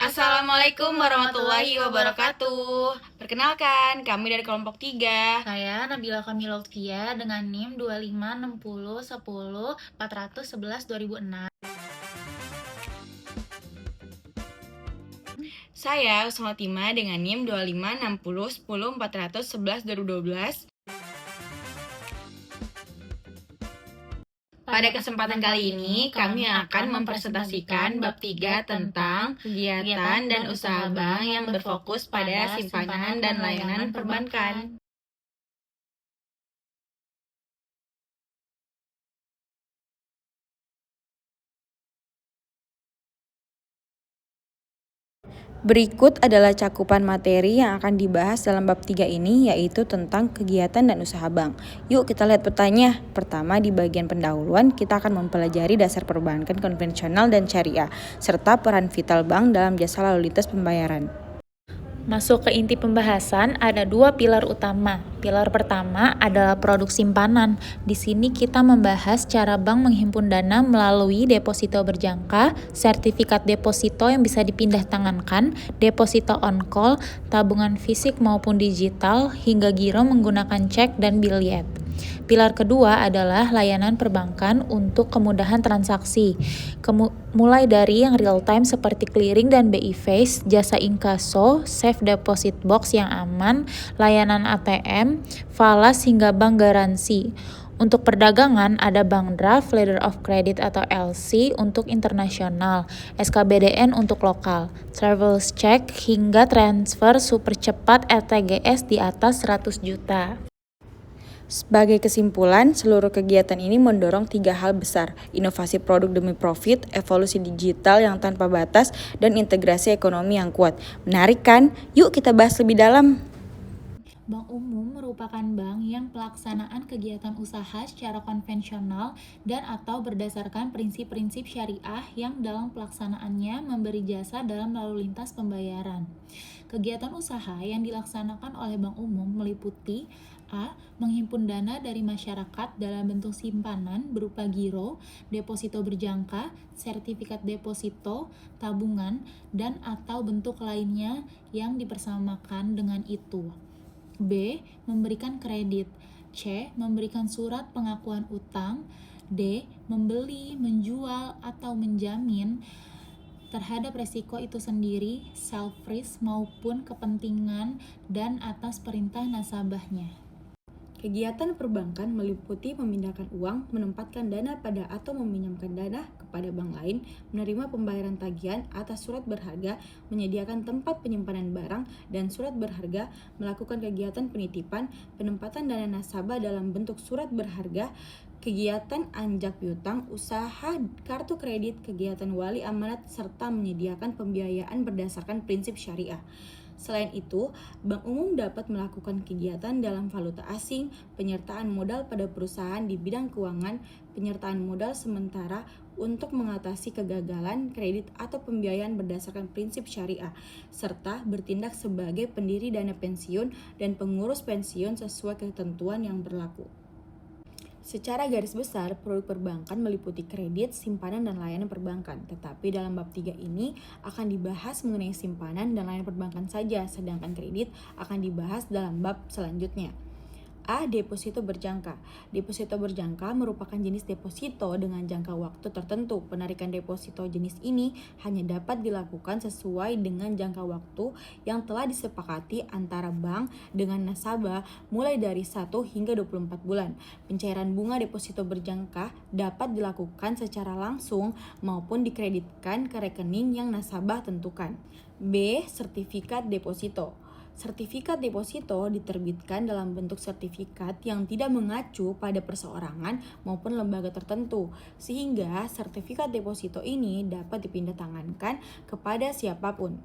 Assalamualaikum warahmatullahi wabarakatuh. Perkenalkan, kami dari kelompok 3. Saya Nabila Kamila Lutfia dengan NIM 256010 411 2006. Saya Usma Tima dengan NIM 256010 411 2012. Pada kesempatan kali ini, kami akan mempresentasikan bab 3 tentang kegiatan dan usaha bank yang berfokus pada simpanan dan layanan perbankan. Berikut adalah cakupan materi yang akan dibahas dalam bab 3 ini, yaitu tentang kegiatan dan usaha bank. Yuk kita lihat petanya. Pertama, di bagian pendahuluan kita akan mempelajari dasar perbankan konvensional dan syariah, serta peran vital bank dalam jasa lalu lintas pembayaran. Masuk ke inti pembahasan, ada dua pilar utama. Pilar pertama adalah produk simpanan. Di sini kita membahas cara bank menghimpun dana melalui deposito berjangka, sertifikat deposito yang bisa dipindah tangankan, deposito on call, tabungan fisik maupun digital, hingga giro menggunakan cek dan biljet. Pilar kedua adalah layanan perbankan untuk kemudahan transaksi, mulai dari yang real time seperti clearing dan BI Face, jasa inkaso, safe deposit box yang aman, layanan ATM, falas hingga bank garansi. Untuk perdagangan ada bank draft, letter of credit atau LC untuk internasional, SKBDN untuk lokal, travelers check hingga transfer super cepat RTGS di atas 100 juta. Sebagai kesimpulan, seluruh kegiatan ini mendorong 3 hal besar: inovasi produk demi profit, evolusi digital yang tanpa batas, dan integrasi ekonomi yang kuat. Menarik kan? Yuk kita bahas lebih dalam. Bank umum merupakan bank yang pelaksanaan kegiatan usaha secara konvensional dan atau berdasarkan prinsip-prinsip syariah yang dalam pelaksanaannya memberi jasa dalam lalu lintas pembayaran. Kegiatan usaha yang dilaksanakan oleh bank umum meliputi A. Menghimpun dana dari masyarakat dalam bentuk simpanan berupa giro, deposito berjangka, sertifikat deposito, tabungan, dan atau bentuk lainnya yang dipersamakan dengan itu. B. Memberikan kredit. C. Memberikan surat pengakuan utang. D. Membeli, menjual, atau menjamin terhadap resiko itu sendiri, self-risk maupun kepentingan dan atas perintah nasabahnya. Kegiatan perbankan meliputi memindahkan uang, menempatkan dana pada atau meminjamkan dana kepada bank lain, menerima pembayaran tagihan atas surat berharga, menyediakan tempat penyimpanan barang dan surat berharga, melakukan kegiatan penitipan, penempatan dana nasabah dalam bentuk surat berharga, kegiatan anjak piutang, usaha kartu kredit, kegiatan wali amanat, serta menyediakan pembiayaan berdasarkan prinsip syariah. Selain itu, bank umum dapat melakukan kegiatan dalam valuta asing, penyertaan modal pada perusahaan di bidang keuangan, penyertaan modal sementara untuk mengatasi kegagalan kredit atau pembiayaan berdasarkan prinsip syariah, serta bertindak sebagai pendiri dana pensiun dan pengurus pensiun sesuai ketentuan yang berlaku. Secara garis besar, produk perbankan meliputi kredit, simpanan, dan layanan perbankan. Tetapi dalam bab 3 ini akan dibahas mengenai simpanan dan layanan perbankan saja, sedangkan kredit akan dibahas dalam bab selanjutnya. A. Deposito berjangka. Deposito berjangka merupakan jenis deposito dengan jangka waktu tertentu. Penarikan deposito jenis ini hanya dapat dilakukan sesuai dengan jangka waktu yang telah disepakati antara bank dengan nasabah mulai dari 1 hingga 24 bulan. Pencairan bunga deposito berjangka dapat dilakukan secara langsung maupun dikreditkan ke rekening yang nasabah tentukan. B. Sertifikat deposito. Sertifikat deposito diterbitkan dalam bentuk sertifikat yang tidak mengacu pada perseorangan maupun lembaga tertentu, sehingga sertifikat deposito ini dapat dipindahtangankan kepada siapapun.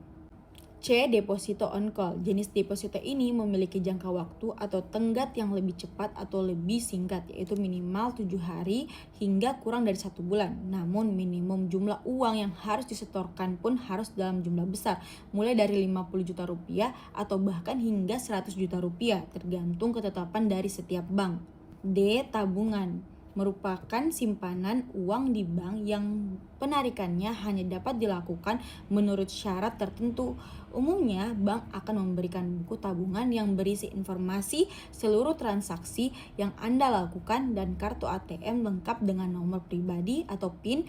C. Deposito on call. Jenis deposito ini memiliki jangka waktu atau tenggat yang lebih cepat atau lebih singkat, yaitu minimal 7 hari hingga kurang dari 1 bulan. Namun minimum jumlah uang yang harus disetorkan pun harus dalam jumlah besar, mulai dari 50 juta rupiah atau bahkan hingga 100 juta rupiah, tergantung ketetapan dari setiap bank. D. Tabungan. merupakan simpanan uang di bank yang penarikannya hanya dapat dilakukan menurut syarat tertentu. Umumnya, bank akan memberikan buku tabungan yang berisi informasi seluruh transaksi yang Anda lakukan dan kartu ATM lengkap dengan nomor pribadi atau PIN.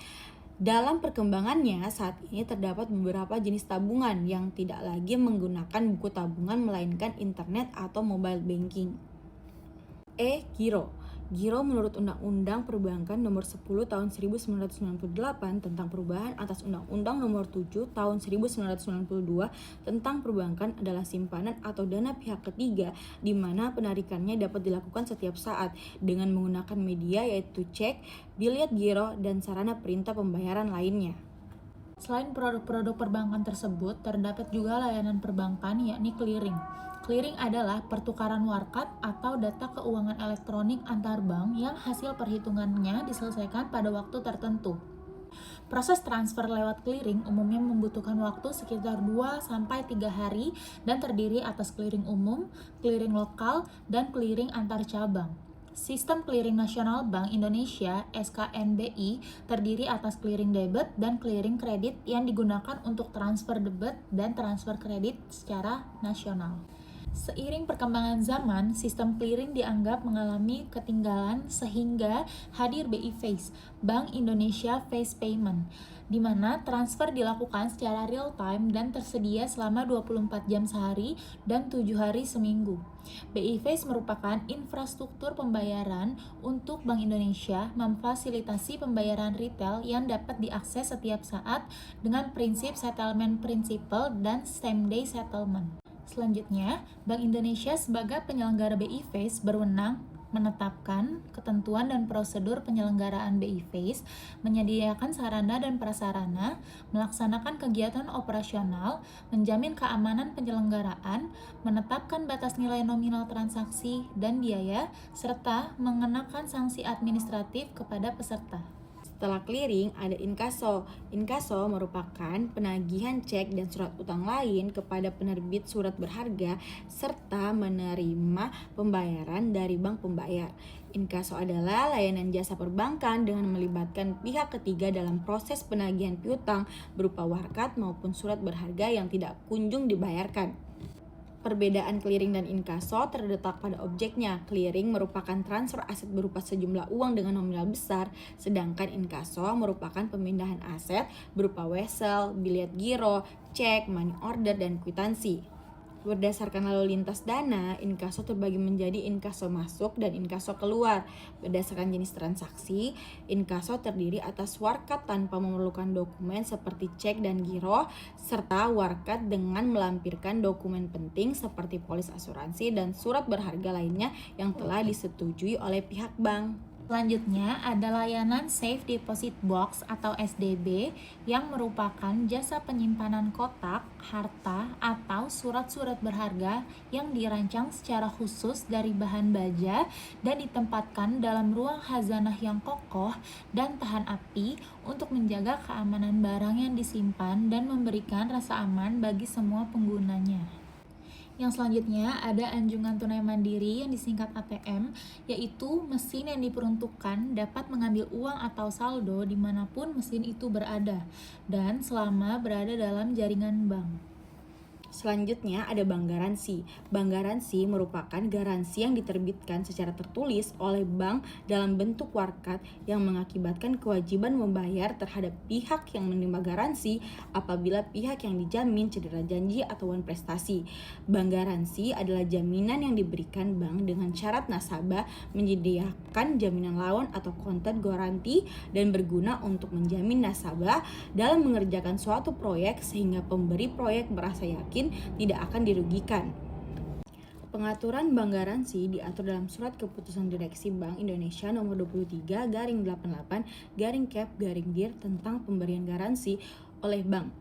Dalam perkembangannya, saat ini terdapat beberapa jenis tabungan yang tidak lagi menggunakan buku tabungan melainkan internet atau mobile banking. Giro. Giro menurut Undang-Undang Perbankan Nomor 10 Tahun 1998 tentang perubahan atas Undang-Undang Nomor 7 Tahun 1992 tentang perbankan adalah simpanan atau dana pihak ketiga di mana penarikannya dapat dilakukan setiap saat dengan menggunakan media yaitu cek, biliet giro, dan sarana perintah pembayaran lainnya. Selain produk-produk perbankan tersebut, terdapat juga layanan perbankan yakni clearing. Clearing adalah pertukaran warkat atau data keuangan elektronik antar bank yang hasil perhitungannya diselesaikan pada waktu tertentu. Proses transfer lewat clearing umumnya membutuhkan waktu sekitar 2-3 hari dan terdiri atas clearing umum, clearing lokal, dan clearing antar cabang. Sistem Clearing Nasional Bank Indonesia (SKNBI) terdiri atas clearing debit dan clearing kredit yang digunakan untuk transfer debit dan transfer kredit secara nasional. Seiring perkembangan zaman, sistem clearing dianggap mengalami ketinggalan sehingga hadir BI Face, Bank Indonesia Face Payment, di mana transfer dilakukan secara real time dan tersedia selama 24 jam sehari dan 7 hari seminggu. BI Face merupakan infrastruktur pembayaran untuk Bank Indonesia memfasilitasi pembayaran retail yang dapat diakses setiap saat dengan prinsip settlement principle dan same day settlement. Selanjutnya, Bank Indonesia sebagai penyelenggara BI Face berwenang menetapkan ketentuan dan prosedur penyelenggaraan BI Face, menyediakan sarana dan prasarana, melaksanakan kegiatan operasional, menjamin keamanan penyelenggaraan, menetapkan batas nilai nominal transaksi dan biaya, serta mengenakan sanksi administratif kepada peserta. Setelah clearing, ada inkaso. Inkaso merupakan penagihan cek dan surat utang lain kepada penerbit surat berharga serta menerima pembayaran dari bank pembayar. Inkaso adalah layanan jasa perbankan dengan melibatkan pihak ketiga dalam proses penagihan piutang berupa warkat maupun surat berharga yang tidak kunjung dibayarkan. Perbedaan clearing dan inkaso terletak pada objeknya. Clearing merupakan transfer aset berupa sejumlah uang dengan nominal besar, sedangkan inkaso merupakan pemindahan aset berupa wesel, biliet giro, cek, money order, dan kwitansi. Berdasarkan lalu lintas dana, inkaso terbagi menjadi inkaso masuk dan inkaso keluar. Berdasarkan jenis transaksi, inkaso terdiri atas warkat tanpa memerlukan dokumen seperti cek dan giro, serta warkat dengan melampirkan dokumen penting seperti polis asuransi dan surat berharga lainnya yang telah disetujui oleh pihak bank. Selanjutnya ada layanan Safe Deposit Box atau SDB yang merupakan jasa penyimpanan kotak, harta, atau surat-surat berharga yang dirancang secara khusus dari bahan baja dan ditempatkan dalam ruang khazanah yang kokoh dan tahan api untuk menjaga keamanan barang yang disimpan dan memberikan rasa aman bagi semua penggunanya. Yang selanjutnya ada anjungan tunai mandiri yang disingkat ATM, yaitu mesin yang diperuntukkan dapat mengambil uang atau saldo dimanapun mesin itu berada dan selama berada dalam jaringan bank. Selanjutnya ada bank garansi. Bank garansi merupakan garansi yang diterbitkan secara tertulis oleh bank dalam bentuk warkat yang mengakibatkan kewajiban membayar terhadap pihak yang menerima garansi apabila pihak yang dijamin cedera janji atau prestasi. Bank garansi adalah jaminan yang diberikan bank dengan syarat nasabah menyediakan jaminan lawan atau counter guarantee dan berguna untuk menjamin nasabah dalam mengerjakan suatu proyek sehingga pemberi proyek merasa yakin tidak akan dirugikan. Pengaturan bank garansi diatur dalam Surat Keputusan Direksi Bank Indonesia Nomor 23/88/Cap/Dir tentang pemberian garansi oleh bank.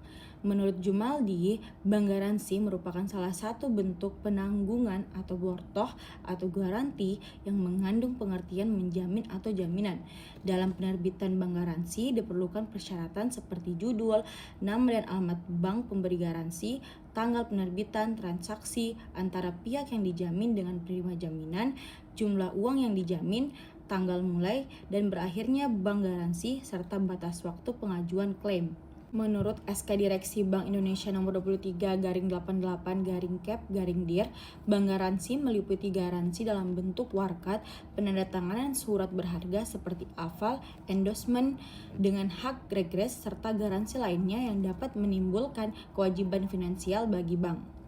Menurut Jumaldi, bank garansi merupakan salah satu bentuk penanggungan atau bortoh atau garansi yang mengandung pengertian menjamin atau jaminan. Dalam penerbitan bank garansi diperlukan persyaratan seperti judul, nama dan alamat bank pemberi garansi, tanggal penerbitan, transaksi antara pihak yang dijamin dengan penerima jaminan, jumlah uang yang dijamin, tanggal mulai dan berakhirnya bank garansi, serta batas waktu pengajuan klaim. Menurut SK Direksi Bank Indonesia nomor 23/88/Cap/Dir, bank garansi meliputi garansi dalam bentuk warkat, penandatanganan surat berharga seperti aval, endorsement dengan hak regres, serta garansi lainnya yang dapat menimbulkan kewajiban finansial bagi bank.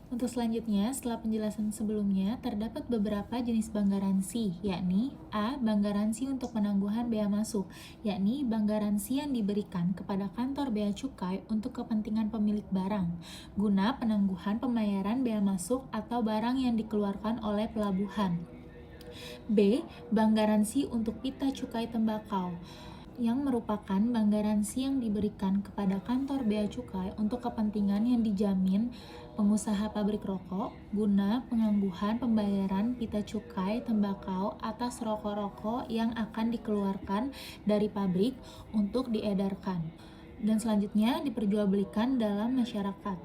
Untuk selanjutnya, setelah penjelasan sebelumnya, terdapat beberapa jenis bank garansi, yakni A. Bank garansi untuk penangguhan bea masuk, yakni bank garansi yang diberikan kepada kantor bea cukai untuk kepentingan pemilik barang, guna penangguhan pembayaran bea masuk atau barang yang dikeluarkan oleh pelabuhan. B. Bank garansi untuk pita cukai tembakau, yang merupakan bank garansi yang diberikan kepada kantor bea cukai untuk kepentingan yang dijamin pengusaha pabrik rokok guna penangguhan pembayaran pita cukai tembakau atas rokok-rokok yang akan dikeluarkan dari pabrik untuk diedarkan dan selanjutnya diperjualbelikan dalam masyarakat.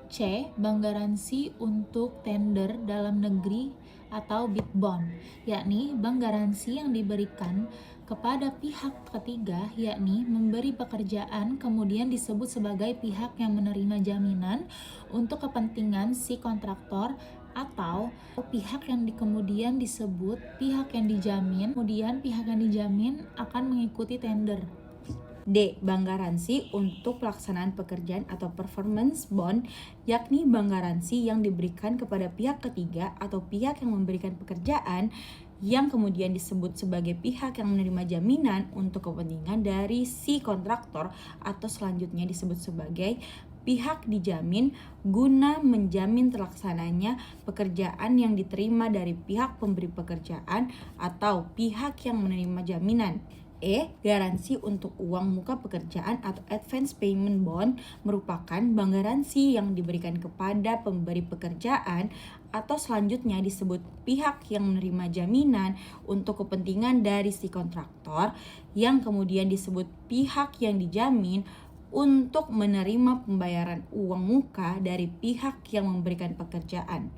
C. Bank garansi untuk tender dalam negeri atau bid bond, yakni bank garansi yang diberikan kepada pihak ketiga, yakni memberi pekerjaan kemudian disebut sebagai pihak yang menerima jaminan untuk kepentingan si kontraktor, atau pihak yang kemudian disebut pihak yang dijamin, kemudian pihak yang dijamin akan mengikuti tender. D. Bank garansi untuk pelaksanaan pekerjaan atau performance bond, yakni bank garansi yang diberikan kepada pihak ketiga atau pihak yang memberikan pekerjaan yang kemudian disebut sebagai pihak yang menerima jaminan untuk kepentingan dari si kontraktor atau selanjutnya disebut sebagai pihak dijamin guna menjamin terlaksananya pekerjaan yang diterima dari pihak pemberi pekerjaan atau pihak yang menerima jaminan. E. Garansi untuk uang muka pekerjaan atau advance payment bond merupakan bank garansi yang diberikan kepada pemberi pekerjaan atau selanjutnya disebut pihak yang menerima jaminan untuk kepentingan dari si kontraktor yang kemudian disebut pihak yang dijamin untuk menerima pembayaran uang muka dari pihak yang memberikan pekerjaan.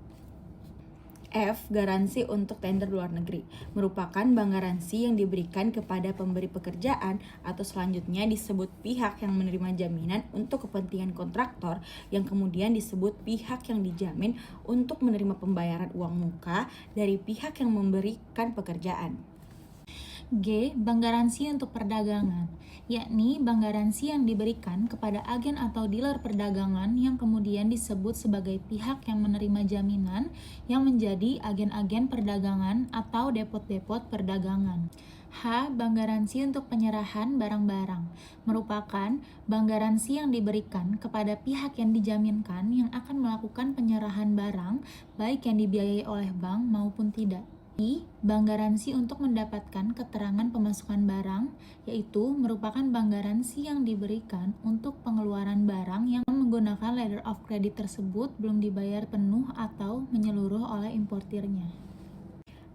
F. Garansi untuk tender luar negeri merupakan bank garansi yang diberikan kepada pemberi pekerjaan atau selanjutnya disebut pihak yang menerima jaminan untuk kepentingan kontraktor yang kemudian disebut pihak yang dijamin untuk menerima pembayaran uang muka dari pihak yang memberikan pekerjaan. G. Bank garansi untuk perdagangan, yakni bank garansi yang diberikan kepada agen atau dealer perdagangan yang kemudian disebut sebagai pihak yang menerima jaminan yang menjadi agen-agen perdagangan atau depot-depot perdagangan. H. Bank garansi untuk penyerahan barang-barang merupakan bank garansi yang diberikan kepada pihak yang dijaminkan yang akan melakukan penyerahan barang baik yang dibiayai oleh bank maupun tidak. I. Bank garansi untuk mendapatkan keterangan pemasukan barang, yaitu merupakan bank garansi yang diberikan untuk pengeluaran barang yang menggunakan letter of credit tersebut belum dibayar penuh atau menyeluruh oleh importirnya.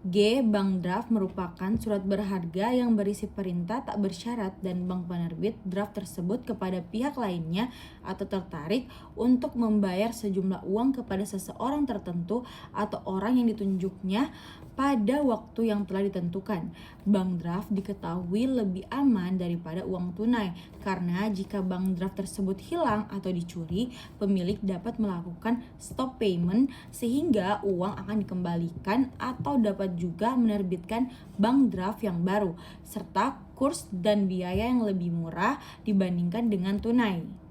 G. Bank draft merupakan surat berharga yang berisi perintah tak bersyarat dan bank penerbit draft tersebut kepada pihak lainnya atau tertarik untuk membayar sejumlah uang kepada seseorang tertentu atau orang yang ditunjuknya pada waktu yang telah ditentukan. Bank draft diketahui lebih aman daripada uang tunai karena jika bank draft tersebut hilang atau dicuri, pemilik dapat melakukan stop payment sehingga uang akan dikembalikan atau dapat juga menerbitkan bank draft yang baru serta kurs dan biaya yang lebih murah dibandingkan dengan tunai.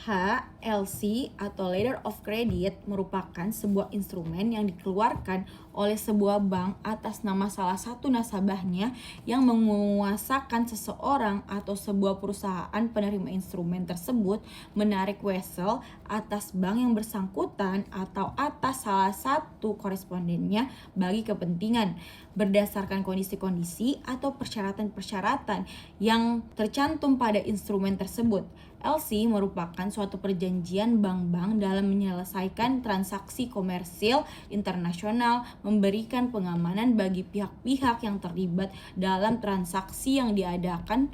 H. LC atau Letter of Credit merupakan sebuah instrumen yang dikeluarkan oleh sebuah bank atas nama salah satu nasabahnya yang menguasakan seseorang atau sebuah perusahaan penerima instrumen tersebut menarik wesel atas bank yang bersangkutan atau atas salah satu korespondennya bagi kepentingan berdasarkan kondisi-kondisi atau persyaratan-persyaratan yang tercantum pada instrumen tersebut. LC merupakan suatu perjanjian bank-bank dalam menyelesaikan transaksi komersil internasional, memberikan pengamanan bagi pihak-pihak yang terlibat dalam transaksi yang diadakan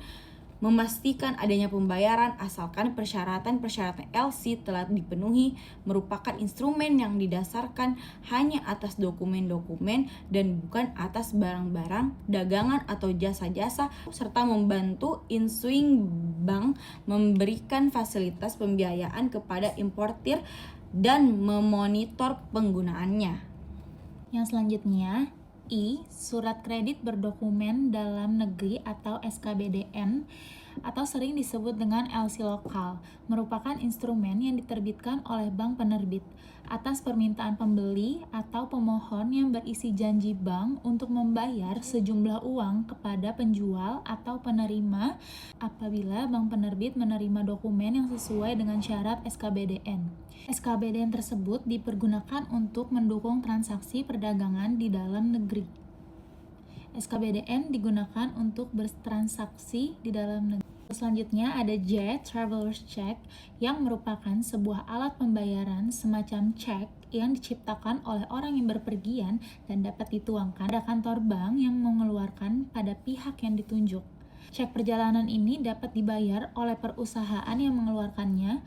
Memastikan adanya pembayaran asalkan persyaratan-persyaratan LC telah dipenuhi merupakan instrumen yang didasarkan hanya atas dokumen-dokumen dan bukan atas barang-barang, dagangan atau jasa-jasa, serta membantu issuing bank memberikan fasilitas pembiayaan kepada importir dan memonitor penggunaannya. Yang selanjutnya, I. Surat kredit berdokumen dalam negeri atau SKBDN atau sering disebut dengan LC lokal, merupakan instrumen yang diterbitkan oleh bank penerbit atas permintaan pembeli atau pemohon yang berisi janji bank untuk membayar sejumlah uang kepada penjual atau penerima apabila bank penerbit menerima dokumen yang sesuai dengan syarat SKBDN. SKBDN tersebut dipergunakan untuk mendukung transaksi perdagangan di dalam negeri. SKBDN digunakan untuk bertransaksi di dalam negeri. Selanjutnya ada J, Traveler's Check, yang merupakan sebuah alat pembayaran semacam cek yang diciptakan oleh orang yang berpergian dan dapat dituangkan pada kantor bank yang mengeluarkan pada pihak yang ditunjuk. Cek perjalanan ini dapat dibayar oleh perusahaan yang mengeluarkannya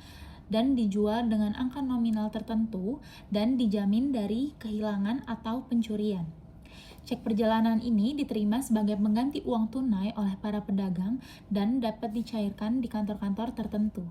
dan dijual dengan angka nominal tertentu dan dijamin dari kehilangan atau pencurian. Cek perjalanan ini diterima sebagai pengganti uang tunai oleh para pedagang dan dapat dicairkan di kantor-kantor tertentu.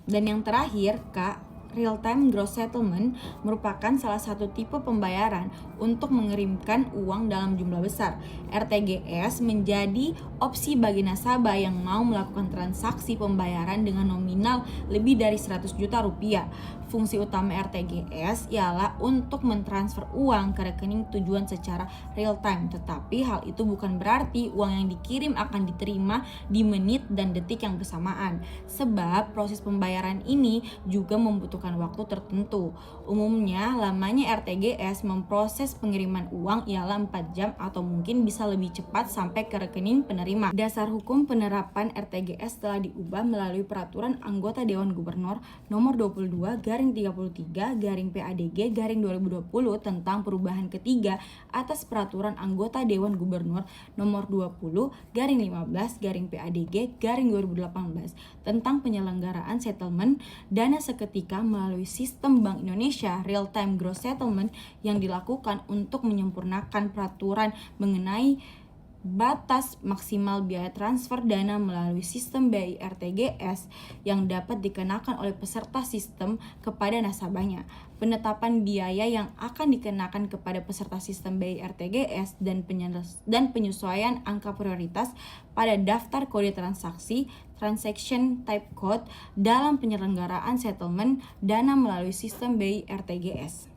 Dan yang terakhir, Kak, real-time gross settlement merupakan salah satu tipe pembayaran untuk mengirimkan uang dalam jumlah besar. RTGS menjadi opsi bagi nasabah yang mau melakukan transaksi pembayaran dengan nominal lebih dari 100 juta rupiah. Fungsi utama RTGS ialah untuk mentransfer uang ke rekening tujuan secara real time, tetapi hal itu bukan berarti uang yang dikirim akan diterima di menit dan detik yang bersamaan, sebab proses pembayaran ini juga membutuhkan waktu tertentu. Umumnya, lamanya RTGS memproses pengiriman uang ialah 4 jam atau mungkin bisa lebih cepat sampai ke rekening penerima. Dasar hukum penerapan RTGS telah diubah melalui Peraturan Anggota Dewan Gubernur Nomor 22/33/PADG/2020 tentang perubahan ketiga atas Peraturan Anggota Dewan Gubernur Nomor 20/15/PADG/2018 tentang penyelenggaraan settlement dana seketika melalui sistem Bank Indonesia Real-Time Gross Settlement yang dilakukan untuk menyempurnakan peraturan mengenai batas maksimal biaya transfer dana melalui sistem BI RTGS yang dapat dikenakan oleh peserta sistem kepada nasabahnya, penetapan biaya yang akan dikenakan kepada peserta sistem BI RTGS dan penyesuaian angka prioritas pada daftar kode transaksi transaction type code dalam penyelenggaraan settlement dana melalui sistem BI RTGS.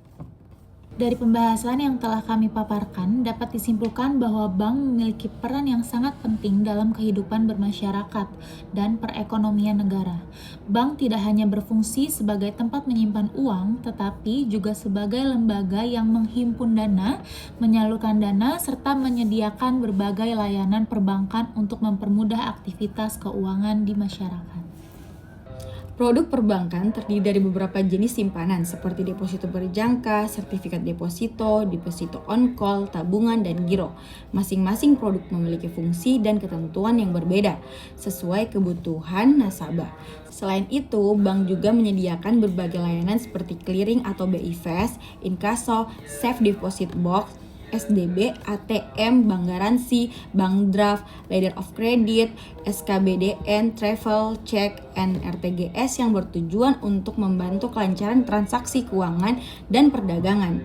Dari pembahasan yang telah kami paparkan, dapat disimpulkan bahwa bank memiliki peran yang sangat penting dalam kehidupan bermasyarakat dan perekonomian negara. Bank tidak hanya berfungsi sebagai tempat menyimpan uang, tetapi juga sebagai lembaga yang menghimpun dana, menyalurkan dana, serta menyediakan berbagai layanan perbankan untuk mempermudah aktivitas keuangan di masyarakat. Produk perbankan terdiri dari beberapa jenis simpanan seperti deposito berjangka, sertifikat deposito, deposito on call, tabungan, dan giro. Masing-masing produk memiliki fungsi dan ketentuan yang berbeda sesuai kebutuhan nasabah. Selain itu, bank juga menyediakan berbagai layanan seperti clearing atau BI Fast, inkasso, safe deposit box, SDB, ATM, bank garansi, bank draft, letter of credit, SKBDN, travel, check, and RTGS yang bertujuan untuk membantu kelancaran transaksi keuangan dan perdagangan.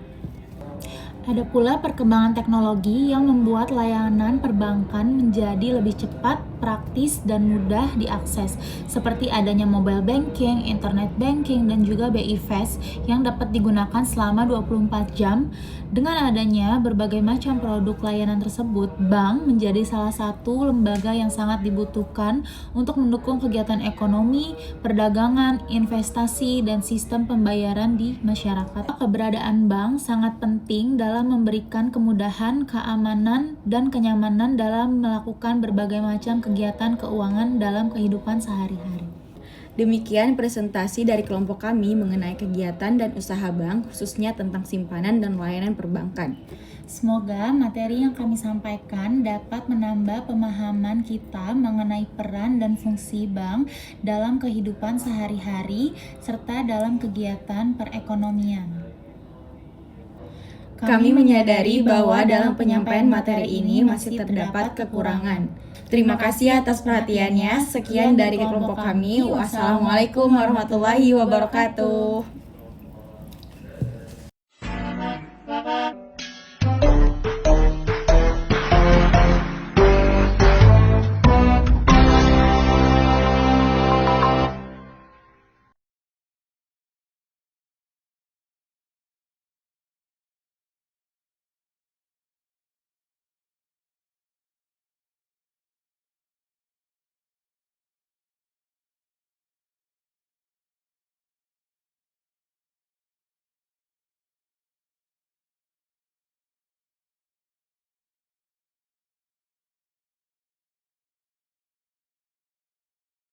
Ada pula perkembangan teknologi yang membuat layanan perbankan menjadi lebih cepat, praktis, dan mudah diakses, seperti adanya mobile banking, internet banking, dan juga BI Fast yang dapat digunakan selama 24 jam. Dengan adanya berbagai macam produk layanan tersebut, bank menjadi salah satu lembaga yang sangat dibutuhkan untuk mendukung kegiatan ekonomi, perdagangan, investasi, dan sistem pembayaran di masyarakat. Keberadaan bank sangat penting dalam memberikan kemudahan, keamanan, dan kenyamanan dalam melakukan berbagai macam kegiatan keuangan dalam kehidupan sehari-hari. Demikian presentasi dari kelompok kami mengenai kegiatan dan usaha bank, khususnya tentang simpanan dan layanan perbankan. Semoga materi yang kami sampaikan dapat menambah pemahaman kita mengenai peran dan fungsi bank dalam kehidupan sehari-hari serta dalam kegiatan perekonomian. Kami menyadari bahwa dalam penyampaian materi ini masih terdapat kekurangan. Terima kasih atas perhatiannya. Sekian dari kelompok kami. Wassalamualaikum warahmatullahi wabarakatuh.